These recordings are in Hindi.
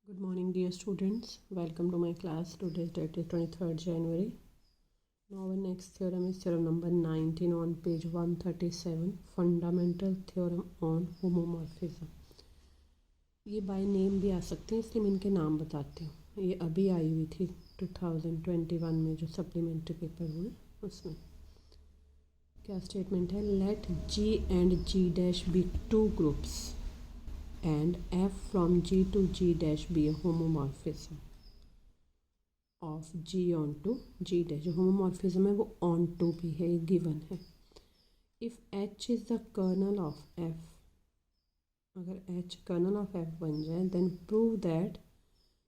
Good morning, dear students. Welcome to my class. Today's date is 23rd January. Now our next theorem is theorem number 19 on page 137, fundamental theorem on homomorphism. ये बाय नेम भी आ सकते हैं, इसलिए मैं इनके नाम बताती हूँ। ये अभी आई हुई थी 2021 में जो सप्लीमेंट्री पेपर हुए उसमें। क्या स्टेटमेंट है? Let G and G' be two groups and f from G to G dash be a homomorphism of G onto G dash। जो homomorphism है वो onto भी है, ये given है। if H is the kernel of F, अगर H kernel of F बन जाए then prove that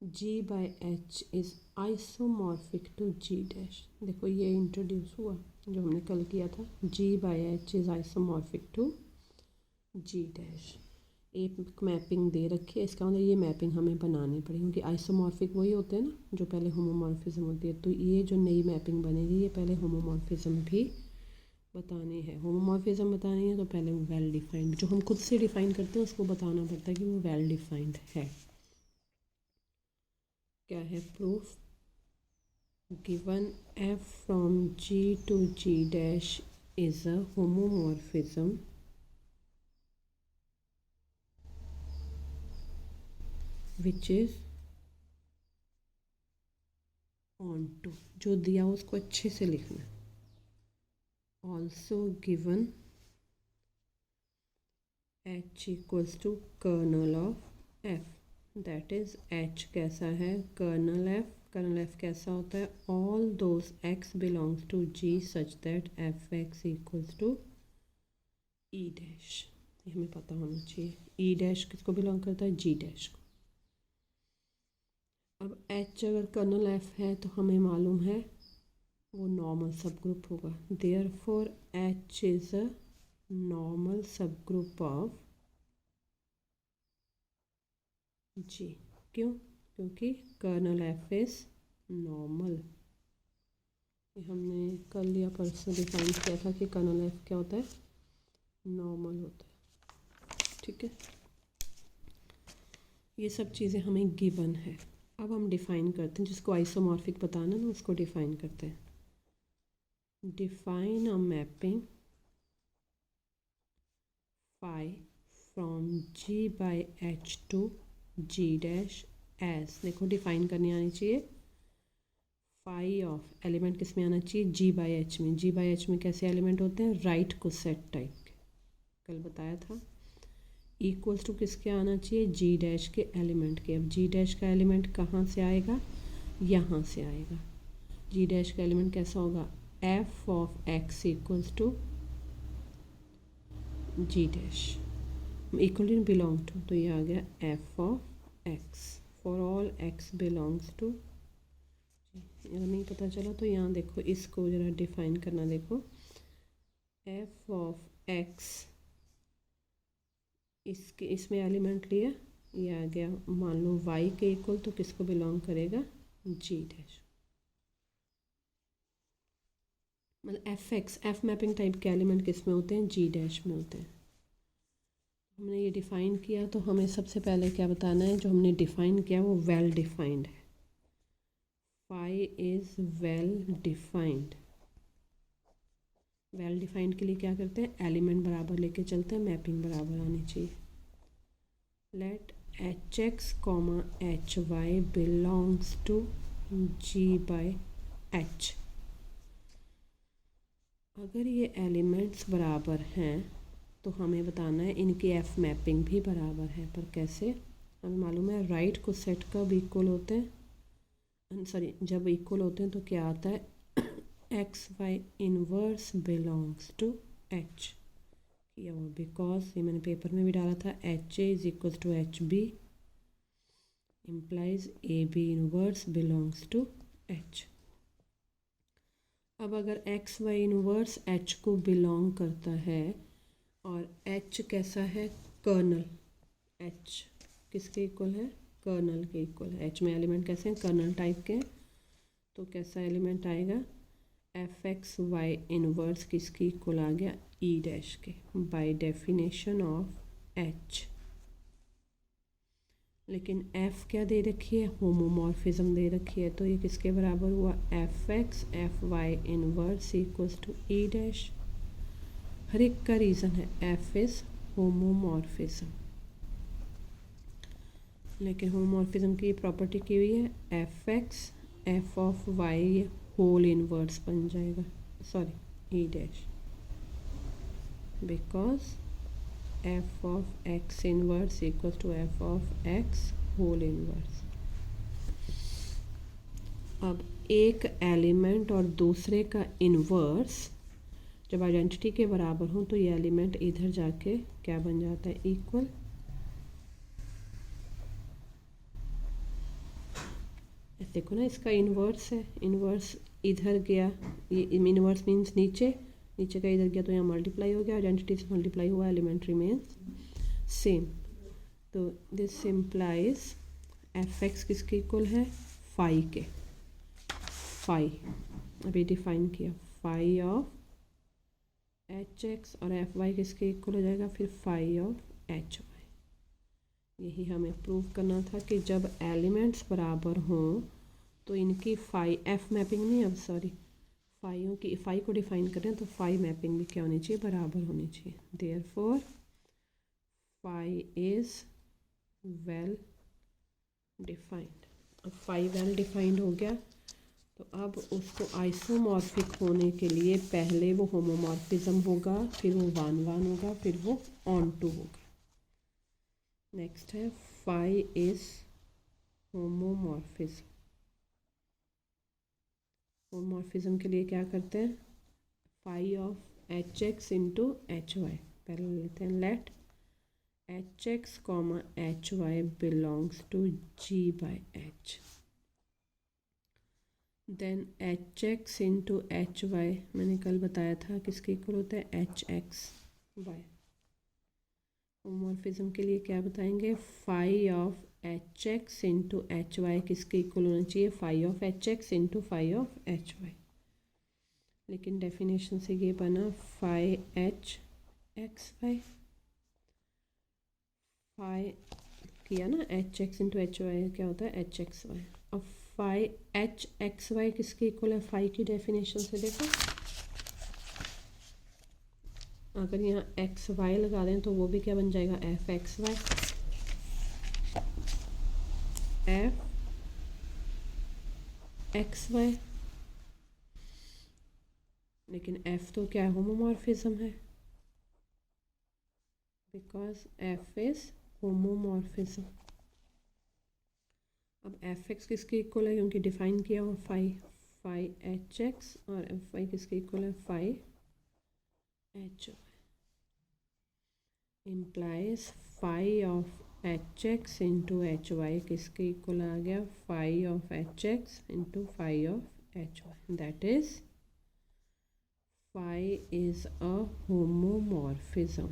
G by H is isomorphic to G dash। देखो ये इंट्रोड्यूस हुआ जो हमने कल किया था, G by H is isomorphic to G dash। एक मैपिंग दे रखी है, इसका मतलब ये मैपिंग हमें बनानी पड़ेगी क्योंकि आइसोमॉर्फिक वही होते हैं ना जो पहले होमोमॉर्फिज्म होती है। तो ये जो नई मैपिंग बनेगी ये पहले होमोमॉर्फिज्म भी बतानी है। होमोमॉर्फिज्म बतानी है तो पहले वो वेल डिफाइंड, जो हम खुद से डिफाइन करते हैं उसको बताना पड़ता है कि वो वेल डिफाइंड है। क्या है proof? Given F from G to G dash is a homomorphism which is onto. जो दिया उसको अच्छे से लिखना। Also given H equals to kernel of F, that is H कैसा है? Colonel F। कर्नल F कैसा होता है? All those X belongs to G such that Fx equals to E dash. ये हमें पता होना चाहिए। E डैश किसको बिलोंग करता है? G डैश को। अब H अगर कर्नल F है तो हमें मालूम है वो नॉर्मल सब ग्रुप होगा। Therefore H is a normal सब ग्रुप ऑफ G। क्यों? क्योंकि कर्नल F इज़ नॉर्मल। ये हमने कल या परसों डिफाइन किया था कि कर्नल F क्या होता है? नॉर्मल होता है। ठीक है, ये सब चीज़ें हमें गिवन है। अब हम डिफ़ाइन करते हैं, जिसको आइसोमॉर्फिक बताना ना उसको डिफ़ाइन करते हैं। Define a mapping phi from G by H to G dash as. देखो डिफ़ाइन करनी आनी चाहिए। फाई ऑफ एलिमेंट किस में आना चाहिए? G बाई H में। G बाई H में कैसे एलिमेंट होते हैं? राइट को सेट टाइप के, कल बताया था। इक्वल्स टू किसके आना चाहिए? G डैश के एलिमेंट के। अब G डैश का एलिमेंट कहाँ से आएगा? यहाँ से आएगा। G डैश का एलिमेंट कैसा होगा? F of X equals to G dash. Equal to belong to, तो ये आ गया F of X for all X belongs to. अगर नहीं पता चला तो यहाँ देखो, इसको ज़रा डिफाइन करना। देखो F ऑफ X, इसके इसमें एलिमेंट लिया, ये आ गया मान लो y के इक्वल, तो किसको बिलोंग करेगा? G dash. मतलब F मैपिंग टाइप के एलिमेंट किस में होते हैं? G डैश में होते हैं। हमने ये डिफ़ाइन किया तो हमें सबसे पहले क्या बताना है? जो हमने डिफ़ाइन किया वो वेल डिफाइंड है। Phi is well defined. Well defined के लिए क्या करते हैं? एलिमेंट बराबर लेके चलते हैं, मैपिंग बराबर आनी चाहिए। Let Hx comma Hy belongs to G by H। अगर ये एलिमेंट्स बराबर हैं तो हमें बताना है इनकी F मैपिंग भी बराबर है। पर कैसे? हमें मालूम है राइट को सेट कब इक्वल होते हैं, सॉरी जब इक्वल होते हैं तो क्या आता है? XY inverse belongs to H किया हुआ। बिकॉज ये मैंने पेपर में भी डाला था, HA is equal to HB implies AB inverse belongs to H। अब अगर XY इनवर्स H को बिलोंग करता है और H कैसा है? कर्नल। H किसके इक्वल है? कर्नल के इक्वल है। H में एलिमेंट कैसे हैं? कर्नल टाइप के। तो कैसा एलिमेंट आएगा? FXY इनवर्स किसकी इक्वल आ गया? E डैश के। बाय डेफिनेशन ऑफ H लेकिन f क्या दे रखी है, होमोमॉर्फिज्म दे रखी है, तो ये किसके बराबर हुआ, F x f y inverse equals to E dash. हर एक का रीज़न है, f इज़ होमोमॉर्फिज्म, लेकिन होमोमॉर्फिज्म की प्रॉपर्टी की हुई है F x f of y whole inverse बन जाएगा, sorry e dash, because f of x inverse equals to f of x whole inverse। अब एक एलिमेंट और दूसरे का इन्वर्स जब आइडेंटिटी के बराबर हो तो ये एलिमेंट इधर जाके क्या बन जाता है, इक्वल। देखो ना, इसका इन्वर्स है, इन्वर्स इधर गया, ये इन्वर्स मीन्स नीचे, नीचे का इधर गया तो यहाँ मल्टीप्लाई हो गया, आइडेंटिटी से मल्टीप्लाई हुआ, एलिमेंट रिमेन्स सेम। तो दिस इम्प्लाइज एफ एक्स किसके इक्वल है, फाई के, फाई अभी डिफाइन किया, फाई ऑफ एच एक्स, और एफ वाई किसके इक्वल हो जाएगा फिर फाई ऑफ एच वाई। यही हमें प्रूव करना था कि जब एलिमेंट्स बराबर हों तो इनकी फाई एफ मैपिंग नहीं, अब सॉरी फाइयों की, फाई को डिफाइन करें तो फाई मैपिंग भी क्या होनी चाहिए, बराबर होनी चाहिए। Therefore phi is well defined. अब फाई वेल डिफाइंड हो गया तो अब उसको आइसोमॉर्फिक होने के लिए पहले वो होमोमॉर्फिज्म होगा, फिर वो वन वन होगा, फिर वो ऑन टू होगा। नेक्स्ट है फाई इज होमोमॉर्फिज्म। होमोमॉर्फिज्म के लिए क्या करते हैं, phi of H X into H Y पहले लेते हैं, let H X comma H Y belongs to G by H, then H X into H Y मैंने कल बताया था किसके इक्वल होता है, एच एक्स वाई। होमोमॉर्फिज्म के लिए क्या बताएंगे, phi of H X into H Y किसके इक्वल होना चाहिए, phi of H X into phi of H Y. लेकिन डेफिनेशन से ये बना phi H X Y, phi किया ना H X into H Y क्या होता है, एच एक्स वाई। अब फाई एच एक्स वाई किसके इक्वल है, फाई की डेफिनेशन से देखो, अगर यहाँ एक्स वाई लगा दें तो वो भी क्या बन जाएगा, F X Y, F X Y. लेकिन एफ तो क्या है, होमोमॉर्फिज्म है, बिकॉज एफ इज होमोमॉर्फिज्म। अब एफ एक्स किसके इक्वल है, क्योंकि डिफाइन किया हुआ फाई, फाई एच एक्स, और एफ वाई किसके इक्वल है, phi H Y, implies phi of H X into H Y किसके इक्वल आ गया, phi of H X into phi of H Y, that is phi is a homomorphism.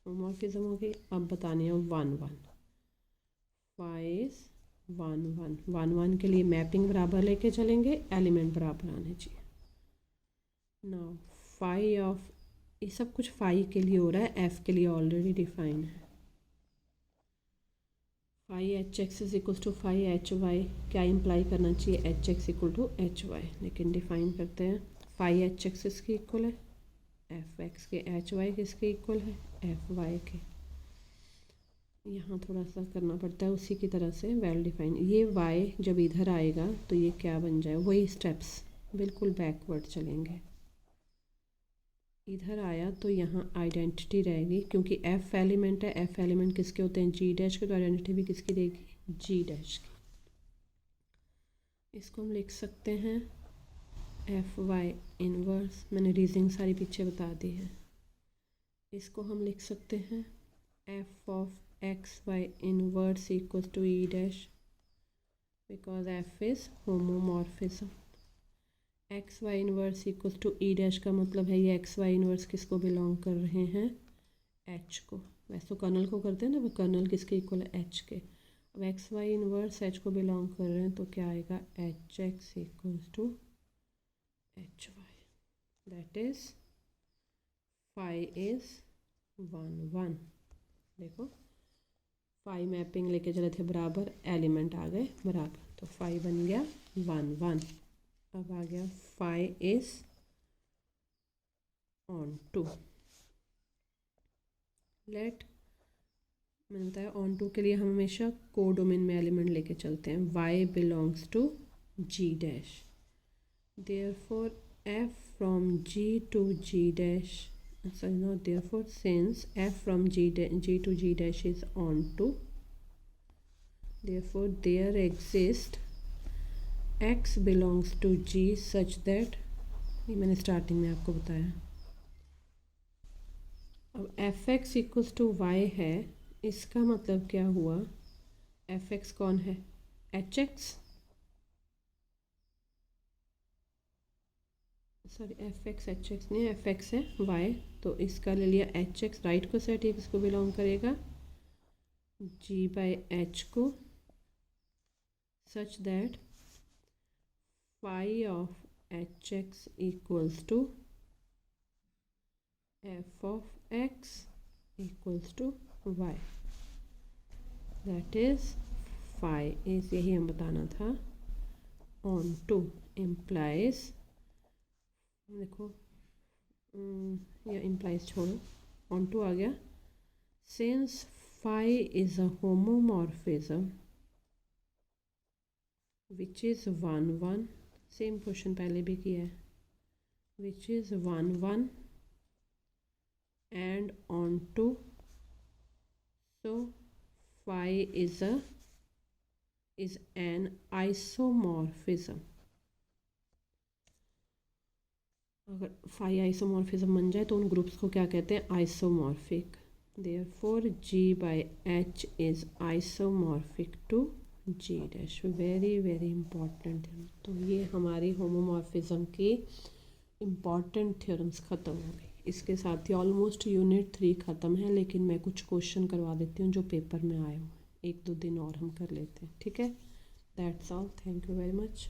Homomorphism हो गई। अब बताने हैं one one, phi is one one, one one के लिए मैपिंग बराबर लेके चलेंगे, एलिमेंट बराबर आने चाहिए। नाउ फाई ऑफ, ये सब कुछ फाई के लिए हो रहा है, एफ के लिए ऑलरेडी डिफाइन है, phi H X is equal to phi H Y, क्या इम्प्लाई करना चाहिए, H X equal to H Y, लेकिन डिफाइन करते हैं, फाई एच एक्स इसके इक्वल है एफ एक्स के, एच वाई किसके इक्वल है, एफ वाई के। यहाँ थोड़ा सा करना पड़ता है उसी की तरह से, वेल डिफाइन। ये वाई जब इधर आएगा तो ये क्या बन जाए, वही स्टेप्स बिल्कुल बैकवर्ड चलेंगे। इधर आया तो यहाँ आइडेंटिटी रहेगी, क्योंकि एफ एलिमेंट है, एफ एलिमेंट किसके होते हैं, जी डैश के, तो आइडेंटिटी भी किसकी रहेगी, जी डैश की। इसको हम लिख सकते हैं एफ वाई इनवर्स, मैंने रीजनिंग सारी पीछे बता दी है। इसको हम लिख सकते हैं F of X Y inverse equal to E dash, because F is homomorphism. X Y inverse equal to E dash का मतलब है ये एक्स वाई इनवर्स किसको बिलोंग कर रहे हैं, एच को। वैसे तो कर्नल को करते हैं ना, वो कर्नल किसके इक्वल है, एच के। अब एक्स वाई इनवर्स एच को बिलोंग कर रहे हैं तो क्या आएगा, H X equal to H Y, that is phi is one one. देखो फाइव मैपिंग लेके चले थे बराबर, एलिमेंट आ गए बराबर, तो फाइव बन गया 1 1। अब आ गया phi is onto. Let, मैंने बताया ऑन टू के लिए हम हमेशा कोडोमेन में एलिमेंट लेके चलते हैं। y belongs to g dash, therefore f from g to g dash, sorry not therefore, since f from g to g dash is on to, therefore there exists x belongs to g such that, ये मैंने स्टार्टिंग में आपको बताया। अब F X equals to Y है, इसका मतलब क्या हुआ, एफ एक्स कौन है, H X, sorry F X H X नहीं, एफ एक्स है वाई, तो इसका ले लिया H X, right coset, ये किसको बिलोंग करेगा, जी बाई एच को, such that phi of H X equals to F of X equals to Y, that is phi is, यही हम बताना था, ऑन टू इम्प्लाइज, देखो या इम्प्लाइज छोड़ो, ऑन टू आ गया, since phi is a homomorphism which is 1 1, same question पहले भी किया है, which is 1 1 and on to, so phi is an isomorphism, अगर phi आइसोमॉर्फिज्म बन जाए तो उन ग्रुप्स को क्या कहते हैं, isomorphic, therefore g by h is isomorphic to g dash, very very important है। तो ये हमारी होमोमॉर्फिज्म की इम्पॉर्टेंट थ्योरम्स ख़त्म हो गई। इसके साथ ही ऑलमोस्ट यूनिट 3 ख़त्म है, लेकिन मैं कुछ क्वेश्चन करवा देती हूँ जो पेपर में आए हुए हैं, 1-2 दिन और हम कर लेते हैं, ठीक है। That's all, thank you very much.